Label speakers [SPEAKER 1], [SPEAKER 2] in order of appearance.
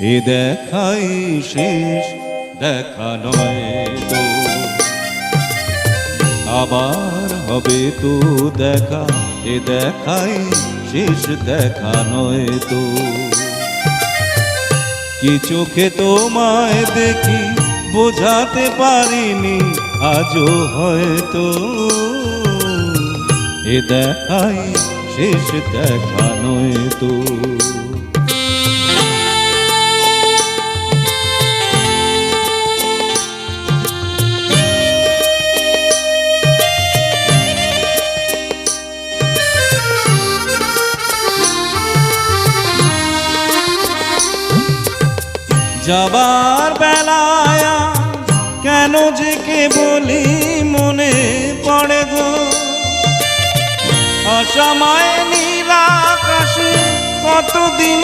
[SPEAKER 1] এ দেখাই শেষ দেখা নয় তো, আবার হবে তো দেখা, এ দেখাই শেষ দেখা নয় তো। কি চোখে তোমায় দেখি বোঝাতে পারিনি আজও হয়তো, এ দেখাই শেষ দেখা নয় তো। যাবার বেলায় কেন যে কে বলি মনে পড়ে গো, অসময় নীল আকাশে কতদিন